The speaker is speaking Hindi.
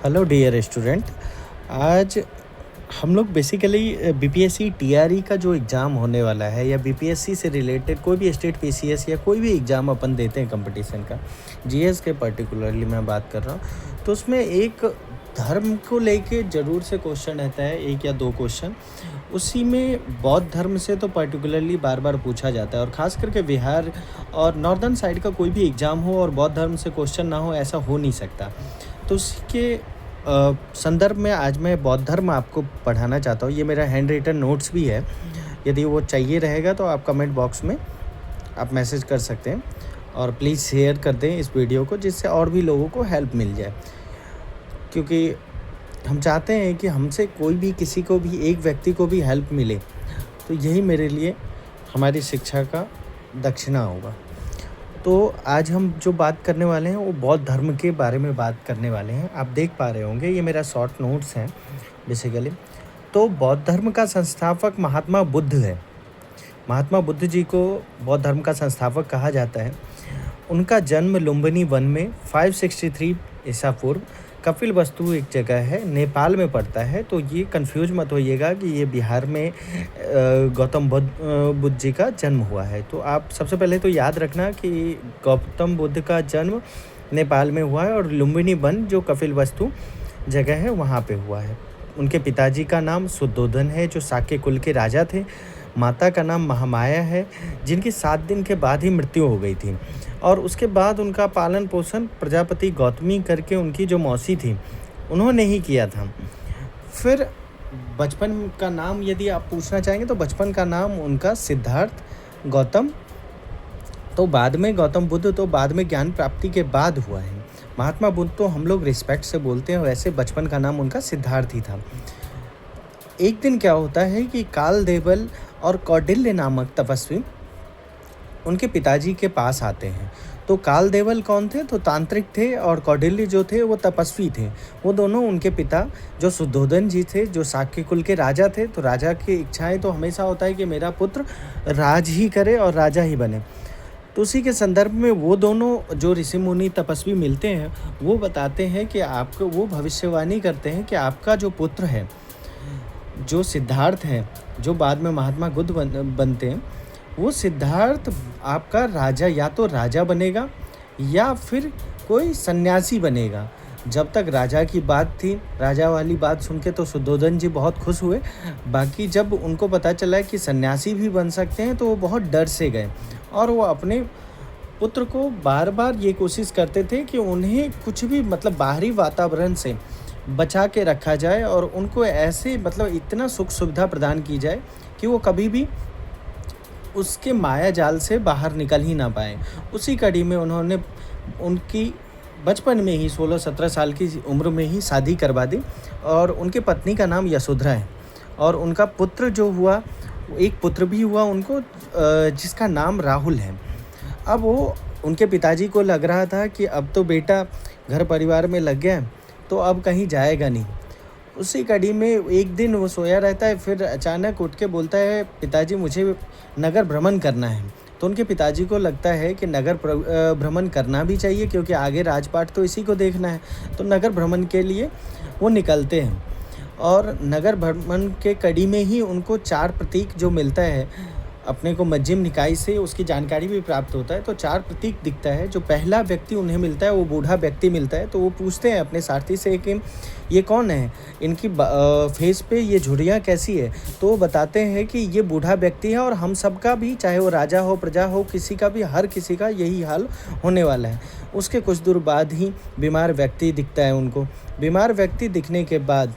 Hello dear student. आज हम लोग बेसिकली बीपीएससी टीआरई का जो एग्ज़ाम होने वाला है या बीपीएससी से रिलेटेड कोई भी स्टेट पीसीएस या कोई भी एग्ज़ाम अपन देते हैं कंपटीशन का, जीएस के पर्टिकुलरली मैं बात कर रहा हूँ। तो उसमें एक धर्म को लेके ज़रूर से क्वेश्चन रहता है, एक या दो क्वेश्चन। उसी में बौद्ध धर्म से तो पर्टिकुलरली बार बार पूछा जाता है, और ख़ास करके बिहार और नॉर्दर्न साइड का कोई भी एग्ज़ाम हो और बौद्ध धर्म से क्वेश्चन ना हो, ऐसा हो नहीं सकता। तो उसके संदर्भ में आज मैं बौद्ध धर्म आपको पढ़ाना चाहता हूँ। ये मेरा हैंड रिटन नोट्स भी है, यदि वो चाहिए रहेगा तो आप कमेंट बॉक्स में आप मैसेज कर सकते हैं, और प्लीज़ शेयर कर दें इस वीडियो को, जिससे और भी लोगों को हेल्प मिल जाए। क्योंकि हम चाहते हैं कि हमसे कोई भी, किसी को भी, एक व्यक्ति को भी हेल्प मिले, तो यही मेरे लिए हमारी शिक्षा का दक्षिणा होगा। तो आज हम जो बात करने वाले हैं वो बौद्ध धर्म के बारे में बात करने वाले हैं। आप देख पा रहे होंगे, ये मेरा शॉर्ट नोट्स हैं बेसिकली। तो बौद्ध धर्म का संस्थापक महात्मा बुद्ध है। महात्मा बुद्ध जी को बौद्ध धर्म का संस्थापक कहा जाता है। उनका जन्म लुम्बिनी वन में 563 ईसा पूर्व, कपिलवस्तु एक जगह है, नेपाल में पड़ता है। तो ये कंफ्यूज मत होइएगा कि ये बिहार में गौतम बुद्ध जी का जन्म हुआ है। तो आप सबसे पहले तो याद रखना कि गौतम बुद्ध का जन्म नेपाल में हुआ है, और लुम्बिनी वन जो कपिलवस्तु जगह है वहाँ पे हुआ है। उनके पिताजी का नाम शुद्धोधन है, जो शाक्य कुल के राजा थे। माता का नाम महामाया है, जिनकी 7 दिन के बाद ही मृत्यु हो गई थी। और उसके बाद उनका पालन पोषण प्रजापति गौतमी करके उनकी जो मौसी थी उन्होंने ही किया था। फिर बचपन का नाम यदि आप पूछना चाहेंगे तो बचपन का नाम उनका सिद्धार्थ गौतम, तो बाद में गौतम बुद्ध, तो बाद में ज्ञान प्राप्ति के बाद हुआ है। महात्मा बुद्ध तो हम लोग रिस्पेक्ट से बोलते हैं, वैसे बचपन का नाम उनका सिद्धार्थ ही था। एक दिन क्या होता है कि काल देवल और कौटिल्य नामक तपस्वी उनके पिताजी के पास आते हैं। तो काल देवल कौन थे? तो तांत्रिक थे, और कौटिल्य जो थे वो तपस्वी थे। वो दोनों उनके पिता जो शुद्धोधन जी थे, जो शाक्य कुल के राजा थे। तो राजा की इच्छाएं तो हमेशा होता है कि मेरा पुत्र राज ही करे और राजा ही बने। तो उसी के संदर्भ में वो दोनों जो ऋषि मुनि तपस्वी मिलते हैं, वो बताते हैं कि आपको, वो भविष्यवाणी करते हैं कि आपका जो पुत्र है, जो सिद्धार्थ है, जो बाद में महात्मा बुद्ध बनते हैं, वो सिद्धार्थ आपका राजा, या तो राजा बनेगा या फिर कोई सन्यासी बनेगा। जब तक राजा की बात थी, राजा वाली बात सुन के तो शुद्धोधन जी बहुत खुश हुए। बाकी जब उनको पता चला कि सन्यासी भी बन सकते हैं, तो वो बहुत डर से गए, और वो अपने पुत्र को बार बार ये कोशिश करते थे कि उन्हें कुछ भी, मतलब बाहरी वातावरण से बचा के रखा जाए, और उनको ऐसे, मतलब इतना सुख सुविधा प्रदान की जाए कि वो कभी भी उसके माया जाल से बाहर निकल ही ना पाए। उसी कड़ी में उन्होंने उनकी बचपन में ही 16-17 साल की उम्र में ही शादी करवा दी, और उनकी पत्नी का नाम यशोधरा है। और उनका पुत्र जो हुआ, एक पुत्र भी हुआ उनको, जिसका नाम राहुल है। अब वो, उनके पिताजी को लग रहा था कि अब तो बेटा घर परिवार में लग गया, तो अब कहीं जाएगा नहीं। उसी कड़ी में एक दिन वो सोया रहता है, फिर अचानक उठ के बोलता है, पिताजी मुझे नगर भ्रमण करना है। तो उनके पिताजी को लगता है कि नगर भ्रमण करना भी चाहिए, क्योंकि आगे राजपाट तो इसी को देखना है। तो नगर भ्रमण के लिए वो निकलते हैं, और नगर भ्रमण के कड़ी में ही उनको 4 प्रतीक जो मिलता है अपने को मध्यम निकाय से, उसकी जानकारी भी प्राप्त होता है। तो 4 प्रतीक दिखता है। जो पहला व्यक्ति उन्हें मिलता है वो बूढ़ा व्यक्ति मिलता है। तो वो पूछते हैं अपने सारथी से कि ये कौन है, इनकी फेस पे ये झुर्रियाँ कैसी है? तो वो बताते हैं कि ये बूढ़ा व्यक्ति है, और हम सबका भी, चाहे वो राजा हो, प्रजा हो, किसी का भी, हर किसी का यही हाल होने वाला है। उसके कुछ दूर बाद ही बीमार व्यक्ति दिखता है उनको। बीमार व्यक्ति दिखने के बाद